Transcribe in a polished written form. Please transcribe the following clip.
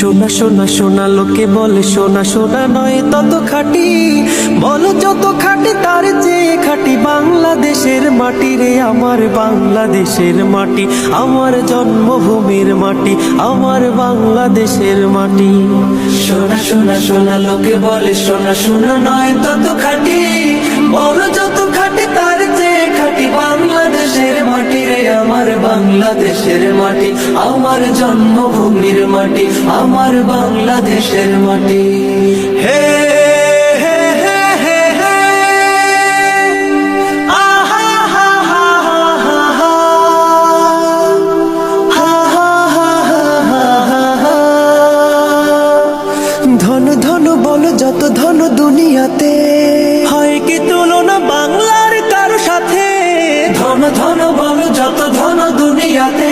সোনা সোনা সোনা লোকে বলে সোনা সোনা নয় তত খাঁটি, বলো যত খাঁটি তার চেয়ে খাঁটি বাংলাদেশের মাটি রে আমার বাংলাদেশের মাটি, আমার জন্মভূমির মাটি, আমার বাংলাদেশের মাটি। সোনা সোনা সোনা লোকে বলে সোনা সোনা নয় তত খাঁটি, বলো যত খাঁটি তার চেয়ে খাঁটি বাংলাদেশের মাটি রে আমার বাংলাদেশের মাটি, আমার জন্মভূমির মাটি, আমার বাংলাদেশের মাটি। হে হে হে হে হে আহা হা হা হা হা হা। ধন ধন বলো যত ধন দুনিয়াতে, হয় কি তুলনা বাংলার কারো সাথে? ধন ধন বলো যত ধন দুনিয়াতে,